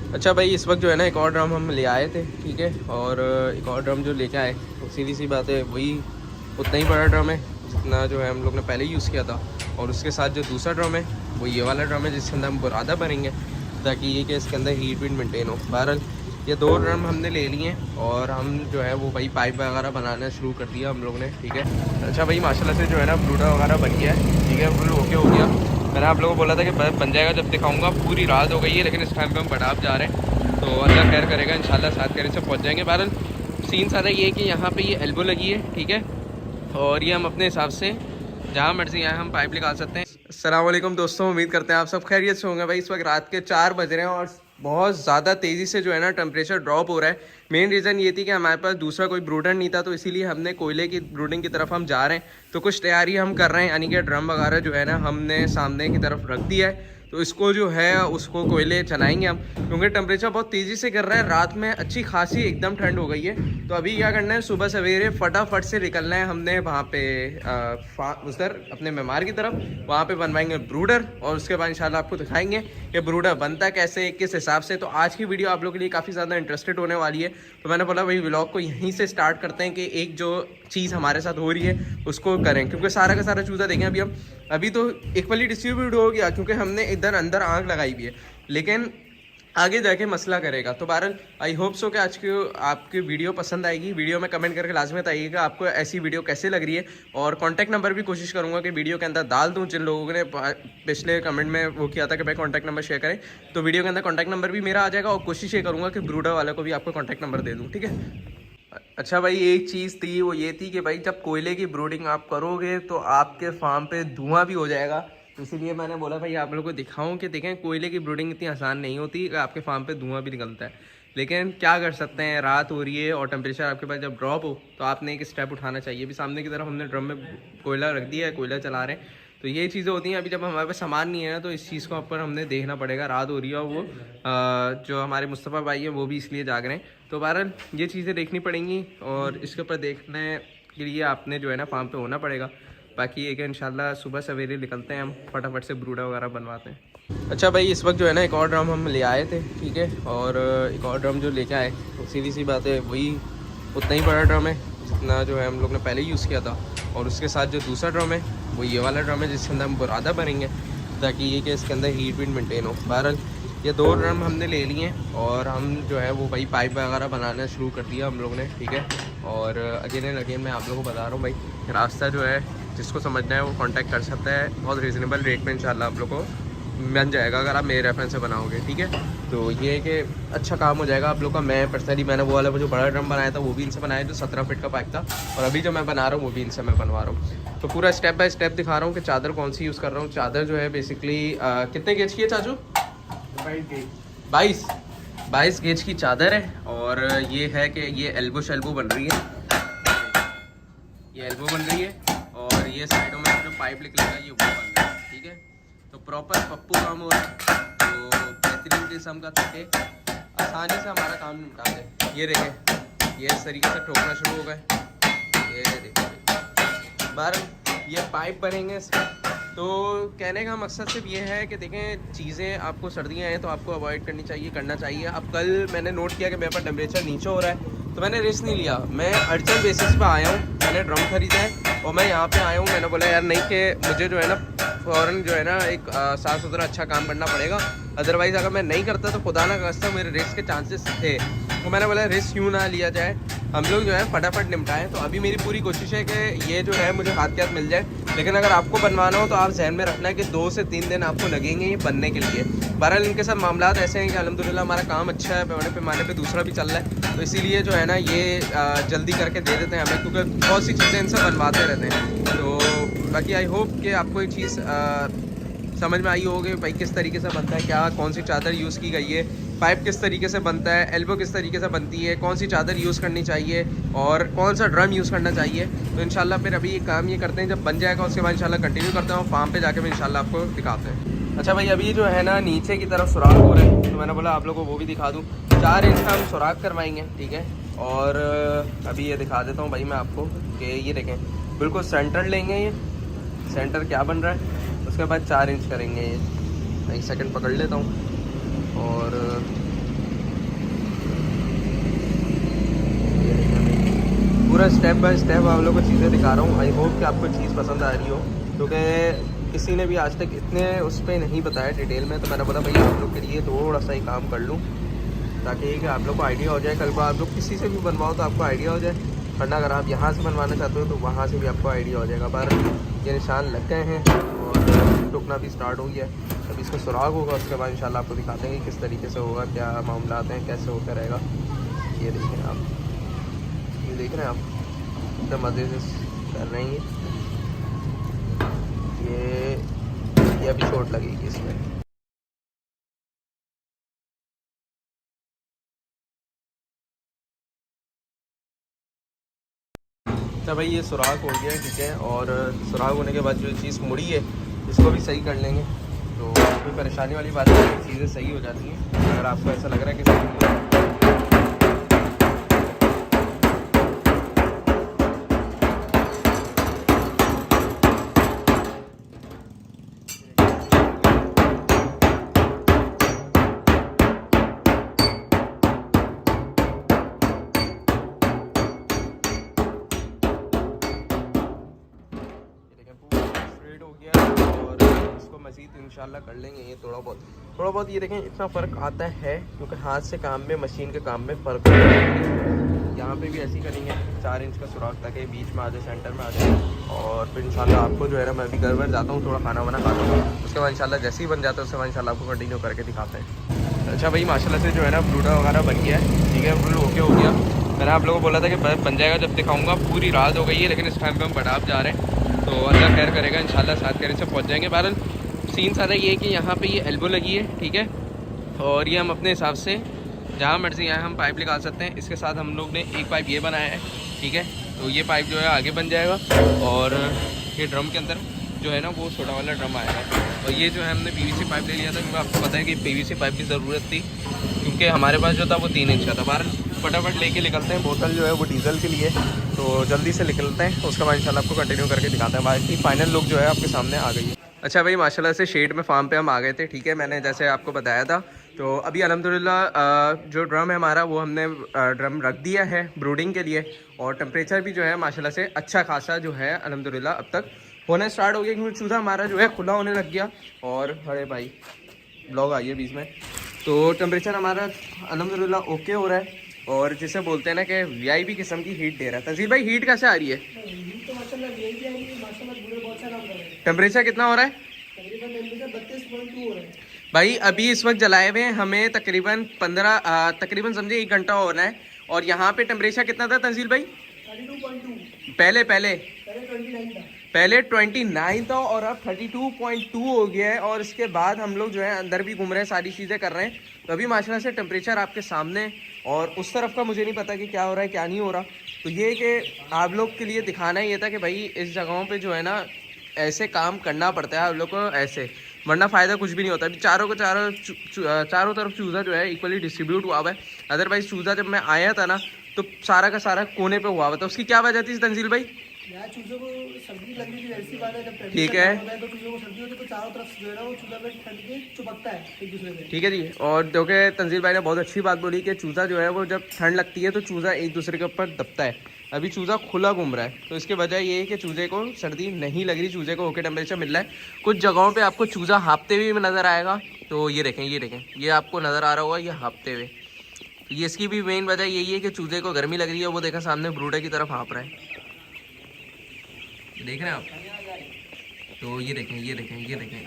अच्छा भाई, इस वक्त जो है ना एक और ड्रम हम ले आए थे, ठीक है। और एक और ड्रम जो लेके आए तो सीधी सी बात है, वही उतना ही बड़ा ड्रम है जितना जो है हम लोग ने पहले यूज़ किया था। और उसके साथ जो दूसरा ड्रम है वो ये वाला ड्रम है जिसके अंदर हम बुरादा भरेंगे ताकि ये कि इसके अंदर हीट वीट मेंटेन हो। बहरहाल ये दो ड्रम हमने ले लिए और हम जो है वो भाई पाइप वगैरह बनाना शुरू कर दिया हम लोग ने, ठीक है। अच्छा भाई, माशाल्लाह से जो है ना ब्रूडर वगैरह बन गया है, ठीक है, फुल ओके हो गया। मैंने आप लोगों को बोला था कि बन जाएगा जब दिखाऊंगा। पूरी रात हो गई है लेकिन इस टाइम पे हम बड़ाप जा रहे हैं, तो अल्लाह खैर करेगा, इंशाल्लाह 7 करे से पहुंच जाएंगे। बहरहाल सीन सारा ये है कि यहाँ पे ये एल्बो लगी है, ठीक है, और ये हम अपने हिसाब से जहाँ मर्जी आए हम पाइप निकाल सकते हैं। अस्सलाम वालेकुम दोस्तों, उम्मीद करते हैं आप सब खैरियत से होंगे। भाई इस वक्त रात के 4 बज रहे हैं और बहुत ज़्यादा तेज़ी से जो है ना टेम्परेचर ड्रॉप हो रहा है। मेन रीज़न ये थी कि हमारे पास दूसरा कोई ब्रूडर नहीं था, तो इसीलिए हमने कोयले की ब्रूडिंग की तरफ हम जा रहे हैं। तो कुछ तैयारी हम कर रहे हैं, यानी कि ड्रम वगैरह जो है ना हमने सामने की तरफ रख दिया है। तो इसको जो है उसको कोयले चलाएंगे हम, क्योंकि टेम्परेचर बहुत तेज़ी से कर रहा है। रात में अच्छी खासी एकदम ठंड हो गई है। तो अभी क्या करना है, सुबह सवेरे फटाफट से निकलना है हमने वहाँ पे उधर अपने मेमार की तरफ। वहाँ पे बनवाएंगे ब्रूडर और उसके बाद इंशाल्लाह आपको दिखाएंगे कि ब्रूडर बनता कैसे, किस हिसाब से। तो आज की वीडियो आप लोगों के लिए काफ़ी ज़्यादा इंटरेस्टेड होने वाली है। तो मैंने बोला भाई व्लॉग को यहीं से स्टार्ट करते हैं कि एक जो चीज़ हमारे साथ हो रही है उसको करें, क्योंकि सारा का सारा चूज़ा देखें अभी तो इक्वली डिस्ट्रीब्यूट हो गया, क्योंकि हमने इधर अंदर आग लगाई भी है, लेकिन आगे जाके मसला करेगा। तो बहरहाल आई होप सो कि आज की आपकी वीडियो पसंद आएगी। वीडियो में कमेंट करके लाजमी बताइएगा आपको ऐसी वीडियो कैसे लग रही है, और कॉन्टैक्ट नंबर भी कोशिश करूंगा कि वीडियो के अंदर डाल दूं। जिन लोगों ने पिछले कमेंट में वो किया था कि भाई कॉन्टैक्ट नंबर शेयर करें, तो वीडियो के अंदर कॉन्टैक्ट नंबर भी मेरा आ जाएगा, और कोशिश ये करूँगा कि ब्रूडर वाले को भी आपको कॉन्टैक्ट नंबर दे दूँ, ठीक है। अच्छा भाई, एक चीज़ थी वो ये थी कि भाई जब कोयले की ब्रूडिंग आप करोगे तो आपके फार्म पे धुआं भी हो जाएगा। तो इसीलिए मैंने बोला भाई आप लोगों को दिखाऊं कि देखें कोयले की ब्रूडिंग इतनी आसान नहीं होती कि आपके फार्म पे धुआं भी निकलता है। लेकिन क्या कर सकते हैं, रात हो रही है और टेम्परेचर आपके पास जब ड्रॉप हो तो आपने एक स्टेप उठाना चाहिए। अभी सामने की तरफ हमने ड्रम में कोयला रख दिया है, कोयला चला रहे हैं। तो ये चीज़ें होती हैं। अभी जब हमारे पास सामान नहीं है ना, तो इस चीज़ को ऊपर हमने देखना पड़ेगा। रात हो रही है और वो जो हमारे मुस्तफ़ा भाई हैं वो भी इसलिए जाग रहे हैं। तो बहरहाल ये चीज़ें देखनी पड़ेंगी और इसके ऊपर देखने के लिए आपने जो है ना फार्म पे होना पड़ेगा। बाकी एक इंशाल्लाह सुबह सवेरे निकलते हैं हम, फटाफट से ब्रूडर वगैरह बनवाते हैं। अच्छा भाई, इस वक्त जो है ना एक और ड्रम हम ले आए थे, ठीक है। और एक और ड्रम जो लेके आए तो सीधी सी बात है, वही उतना ही बड़ा ड्रम है जितना जो है हम लोग ने पहले यूज़ किया था। और उसके साथ जो दूसरा ड्रम है वो ये वाला ड्रम है जिसके अंदर हम बुरादा भरेंगे ताकि ये कि इसके अंदर हीट वीट मेंटेन हो। बहरहाल ये दो ड्रम हमने ले लिए और हम जो है वो भाई पाइप वगैरह बनाना शुरू कर दिया हम लोग ने, ठीक है। और अगेन एंड अगेन मैं आप लोगों को बता रहा हूँ भाई, रास्ता जो है जिसको समझना है वो कांटेक्ट कर सकता है। बहुत रीज़नेबल रेट में इंशाल्लाह आप लोग को बन जाएगा अगर आप मेरे रेफरेंस से बनाओगे, ठीक है। तो ये है कि अच्छा काम हो जाएगा आप लोग का। मैं पर्सनली मैंने वो वाला जो बड़ा ड्रम बनाया था वो भी इनसे बनाया, जो 17 फीट का पाइप था, और अभी जो मैं बना रहा हूँ वो भी इनसे मैं बनवा रहा हूँ। तो पूरा स्टेप बाय स्टेप दिखा रहा हूँ कि चादर कौन सी यूज़ कर रहा हूँ। चादर जो है बेसिकली कितने गेज की है चाचू? 22 गेज की चादर है। और ये है कि ये एल्बो शेल्बो बन रही है, ये एल्बो बन रही है, और ये साइडों में जो पाइप निकलेगा ये वो बन रहा है, ठीक है। तो प्रॉपर पप्पू काम हो रहा है। तो बेहतरीन किस्म का तके आसानी से हमारा काम निपटा दे। ये देखें, ये इस तरीके से ठोकना शुरू हो गए। ये देखें, बार ये पाइप भरेंगे इसका। तो कहने का मकसद सिर्फ ये है कि देखें चीज़ें आपको सर्दियाँ हैं तो आपको अवॉइड करनी चाहिए, करना चाहिए। अब कल मैंने नोट किया कि मेरे पास टेम्परेचर नीचे हो रहा है, तो मैंने रिस्क नहीं लिया। मैं अर्जेंट बेसिस पे आया हूँ, मैंने ड्रम खरीदा है और मैं यहाँ पे आया हूँ। मैंने बोला यार नहीं कि मुझे जो है ना फ़ौरन जो है ना एक साफ़ सुथरा अच्छा काम करना पड़ेगा, अदरवाइज़ अगर मैं नहीं करता तो खुदा ना खास्ता मेरे रिस्क के चांसेस थे। तो मैंने बोला रिस्क क्यों ना लिया जाए, हम लोग जो है फटाफट निपटाएं। तो अभी मेरी पूरी कोशिश है कि ये जो है मुझे हाथ के हाथ मिल जाए। लेकिन अगर आपको बनवाना हो तो आप जहन में रखना है कि 2 से 3 दिन आपको लगेंगे ये बनने के लिए। बहरहाल इनके साथ मामला ऐसे हैं कि अल्हम्दुलिल्लाह हमारा काम अच्छा है, पैमाने पे दूसरा भी चल रहा है। तो इसीलिए जो है ना ये जल्दी करके दे देते हैं हमें, क्योंकि बहुत सी चीज़ें इनसे बनवाते रहते हैं। तो बाकी आई होप कि आपको एक चीज़ समझ में आई होगी भाई किस तरीके से बनता है, क्या कौन सी चादर यूज़ की गई है, पाइप किस तरीके से बनता है, एल्बो किस तरीके से बनती है, कौन सी चादर यूज़ करनी चाहिए और कौन सा ड्रम यूज़ करना चाहिए। तो इंशाल्लाह फिर अभी ये काम ये करते हैं, जब बन जाएगा उसके बाद इंशाल्लाह कंटिन्यू करते हैं, फार्म पे जाके भी इंशाल्लाह आपको दिखाते हैं। अच्छा भाई, अभी जो है ना नीचे की तरफ सुराख हो रहे हैं, तो मैंने बोला आप लोगों को वो भी दिखा दूँ। 4 इंच का हम सुराख करवाएंगे, ठीक है। और अभी ये दिखा देता हूँ भाई मैं आपको कि ये देखें बिल्कुल सेंटर लेंगे, ये सेंटर क्या बन रहा है। उसके बाद 4 इंच करेंगे। ये एक सेकंड पकड़ लेता हूँ और पूरा स्टेप बाय स्टेप आप लोगों को चीज़ें दिखा रहा हूँ। आई होप कि आपको चीज़ पसंद आ रही हो, क्योंकि किसी ने भी आज तक इतने उस पर नहीं बताया डिटेल में, तो मैंने बोला भाई आप लोग के लिए थोड़ा सा ही काम कर लूँ, ताकि कि आप लोग को आइडिया हो जाए। कल को आप लोग किसी से भी बनवाओ तो आपको आइडिया हो जाए, वरना अगर आप यहाँ से बनवाना चाहते हो तो वहाँ से भी आपको आइडिया हो जाएगा। पर ये निशान लग गए हैं और टुकना भी स्टार्ट हो गया है। अब इसका सुराग होगा, उसके बाद इंशाल्लाह आपको दिखाते हैं कि किस तरीके से होगा, क्या मामला आते हैं, कैसे होकर रहेगा। ये देखें आप, ये देख रहे हैं आप, एकदम मज़े से कर रहे हैं। ये अभी चोट लगेगी इसमें। तो भाई ये सुराग हो गया, ठीक है। और सुराग होने के बाद जो चीज़ मुड़ी है इसको भी सही कर लेंगे, तो कोई परेशानी वाली बात नहीं है, चीज़ें सही हो जाती हैं। अगर आपको ऐसा लग रहा है कि सही हो गया, और इसको मज़ीद इंशाल्लाह कर लेंगे। ये थोड़ा बहुत ये देखें, इतना फ़र्क आता है क्योंकि हाथ से काम में, मशीन के काम में फ़र्क होता है। यहाँ पे भी ऐसे ही करेंगे, 4 इंच का सुराख ताकि बीच में आ जाए, सेंटर में आ जाए। और फिर इंशाल्लाह आपको जो है ना, मैं भी घर वर जाता हूँ, थोड़ा खाना वाना खाता हूँ, उसके बाद इंशाल्लाह जैसे ही बन जाता है उसके बाद इंशाल्लाह आपको कंटिन्यू करके दिखाते हैं। अच्छा भाई माशाल्लाह से जो है ना ब्रूडर वगैरह बन गया है, ठीक है, फुल ओके हो गया। मैंने आप लोगों को बोला था कि बन जाएगा जब दिखाऊंगा। पूरी रात हो गई है, लेकिन इस टाइम पे हम बटाप जा रहे हैं, तो अल्लाह खैर करेगा, इंशाल्लाह 7 करे से पहुंच जाएंगे। बहरहाल सीन सारा ये है कि यहाँ पे ये एल्बो लगी है, ठीक है, और ये हम अपने हिसाब से जहाँ मर्जी आए हम पाइप निकाल सकते हैं। इसके साथ हम लोग ने एक पाइप ये बनाया है, ठीक है, तो ये पाइप जो है आगे बन जाएगा। और ये ड्रम के अंदर जो है ना वो छोटा वाला ड्रम आया है, और ये जो है हमने PVC पाइप ले लिया था, क्योंकि आपको पता है कि PVC पाइप की ज़रूरत थी, क्योंकि हमारे पास जो था वो 3 इंच का था। बाहर फटाफट लेके निकलते हैं, बोतल जो है वो डीजल के लिए, तो जल्दी से निकलते हैं, उसके बाद इंशाल्लाह आपको कंटिन्यू करके दिखाते हैं। बाकी फाइनल लुक जो है आपके सामने आ गई है। अच्छा भाई माशाल्लाह से शेड में फार्म पे हम आ गए थे, ठीक है, मैंने जैसे आपको बताया था। तो अभी अल्हम्दुलिल्लाह जो ड्रम है हमारा वो हमने ड्रम रख दिया है ब्रूडिंग के लिए, और टेम्परेचर भी जो है माशाल्लाह से अच्छा खासा जो है अल्हम्दुलिल्लाह अब तक होना स्टार्ट हो गया, क्योंकि चूज़ा हमारा जो है खुला होने लग गया। और अरे भाई ब्लॉग आई है बीच में, तो टेम्परेचर हमारा अल्हम्दुलिल्लाह ओके हो रहा है, और जिसे बोलते हैं ना कि VIP किस्म की हीट दे रहा है। तंजील भाई हीट कैसे आ रही है? टेम्परेचर कितना हो रहा है भाई? अभी इस वक्त जलाए हुए हमें तकरीबन 15 तकरीबन समझे 1 घंटा होना है, और यहाँ पे टेम्परेचर कितना था तंजील भाई? 32.2। पहले 29 था और अब 32.2 हो गया है। और इसके बाद हम लोग जो है अंदर भी घूम रहे हैं, सारी चीज़ें कर रहे हैं, तो अभी माशाल्लाह से टेम्परेचर आपके सामने। और उस तरफ का मुझे नहीं पता कि क्या हो रहा है क्या नहीं हो रहा, तो ये कि आप लोग के लिए दिखाना ही ये था कि भाई इस जगहों पे जो है ना ऐसे काम करना पड़ता है आप लोग को ऐसे, वरना फ़ायदा कुछ भी नहीं होता। अभी चारों तरफ चूज़ा जो है इक्वली डिस्ट्रीब्यूट हुआ हुआ है। अदरवाइज़ चूज़ा जब मैं आया था ना तो सारा का सारा कोने पे हुआ हुआ था। उसकी क्या वजह थी तंजील भाई? चूज़ों को सर्दी लग रही थी, ऐसी बात है, जब ठीक है, तो चूज़ों को सर्दी होती है तो चारों तरफ जो है ना वो चूज़ा में ठंड के चिपकता है एक दूसरे से। ठीक है जी। और जो कि तंजील भाई ने बहुत अच्छी बात बोली कि चूज़ा जो है वो जब ठंड लगती है तो चूज़ा एक दूसरे के ऊपर दबता है। अभी चूज़ा खुला घूम रहा है, तो इसके वजह ये है कि चूज़े को सर्दी नहीं लग रही, चूज़े को ओके टेम्परेचर मिल रहा है। कुछ जगहों पे आपको चूज़ा हाँपते हुए भी नज़र आएगा, तो ये देखें ये आपको नज़र आ रहा होगा ये हाँपते हुए। तो ये इसकी भी मेन वजह यही है कि चूज़े को गर्मी लग रही है, वो देखा सामने ब्रूडर की तरफ हाँप रहा है, देख रहे हैं आप? तो ये देखें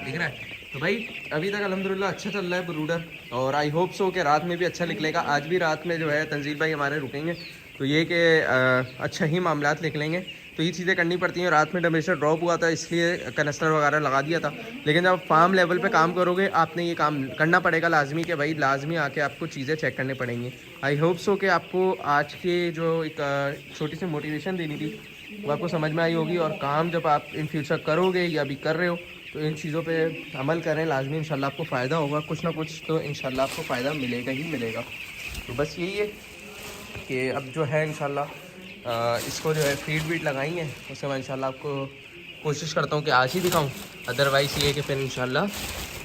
दिख रहा है। तो भाई अभी तक अल्हम्दुलिल्लाह अच्छा चल रहा है ब्रूडर, और आई होप सो कि रात में भी अच्छा निकलेगा। आज भी रात में जो है तंजील भाई हमारे रुकेंगे, तो ये कि अच्छा ही मामलात निकलेंगे। तो ये चीज़ें करनी पड़ती हैं। रात में टेम्परेचर ड्रॉप हुआ था इसलिए कनस्टर वगैरह लगा दिया था, लेकिन जब फार्म लेवल पे काम करोगे आपने ये काम करना पड़ेगा लाजमी, कि भाई लाजमी आके आपको चीज़ें चेक करनी पड़ेंगी। आई होप सो कि आपको आज के जो एक छोटी सी मोटिवेशन देनी थी वो आपको समझ में आई होगी, और काम जब आप इन फ्यूचर करोगे या अभी कर रहे हो तो इन चीज़ों पे अमल करें लाजमी, इंशाल्लाह आपको फ़ायदा होगा, कुछ ना कुछ तो इंशाल्लाह आपको फ़ायदा मिलेगा ही मिलेगा। तो बस यही है कि अब जो है इंशाल्लाह इसको जो है फीड वीड लगाई है, उससे मैं इंशाल्लाह आपको कोशिश करता हूँ कि आज ही दिखाऊँ, अदरवाइज़ ये कि फिर इंशाल्लाह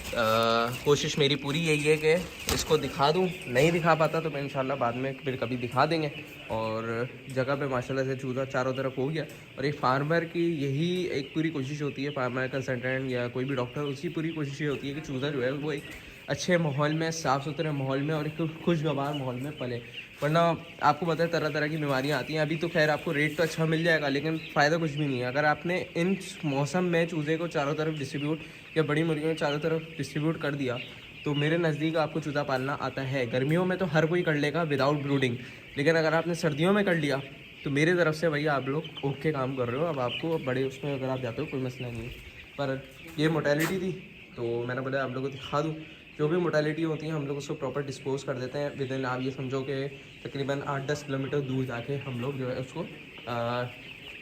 कोशिश मेरी पूरी यही है कि इसको दिखा दूँ, नहीं दिखा पाता तो मैं इंशाल्लाह बाद में फिर कभी दिखा देंगे। और जगह पे माशाल्लाह से चूज़ा चारों तरफ हो गया। और एक फार्मर की यही एक पूरी कोशिश होती है, फार्मर कंसल्टेंट या कोई भी डॉक्टर, उसकी पूरी कोशिश ये होती है कि चूज़ा जो है वो एक अच्छे माहौल में, साफ़ सुथरे माहौल में और एक खुशगवार माहौल में पले। वरना आपको पता है तरह तरह की बीमारियां आती हैं। अभी तो खैर आपको रेट तो अच्छा मिल जाएगा, लेकिन फ़ायदा कुछ भी नहीं है अगर आपने इन मौसम में चूज़े को चारों तरफ डिस्ट्रीब्यूट या बड़ी मुर्गियों को चारों तरफ डिस्ट्रीब्यूट कर दिया। तो मेरे नज़दीक आपको चूज़ा पालना आता है। गर्मियों में तो हर कोई कर लेगा विदाउट ब्रूडिंग, लेकिन अगर आपने सर्दियों में कर लिया तो मेरे तरफ से भैया आप लोग ओके काम कर रहे हो। अब आपको बड़े उसमें अगर आप जाते हो कोई मसला नहीं है। पर ये मोटेलिटी थी तो मैंने बोला आप लोगों को दिखा दूँ। जो भी मोटेलिटी होती है हम लोग उसको प्रॉपर डिस्पोज कर देते हैं विद इन, आप ये समझो कि तकरीबन 8-10 किलोमीटर दूर जाके हम लोग जो है उसको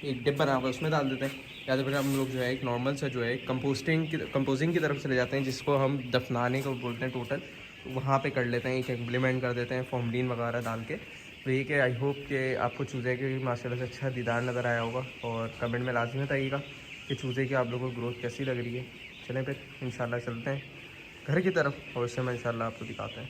एक डिप बना हुआ उसमें डाल देते हैं। या तो फिर हम लोग जो है एक नॉर्मल सा जो है कंपोजिंग की तरफ चले जाते हैं, जिसको हम दफनाने को बोलते हैं टोटल। वहाँ पे कर लेते हैं, एक इम्प्लीमेंट कर देते हैं फॉर्मलिन वगैरह डाल के। तो ये कि आई होप कि आपको चूज़े के माशाल्लाह से अच्छा दीदार नज़र आया होगा। और कमेंट में लाजमी बताइएगा कि चूज़े की आप लोगों को ग्रोथ कैसी लग रही है। चलें फिर इंशाल्लाह चलते हैं घर की तरफ और उससे मैं इंशाल्लाह आपको दिखाते हैं।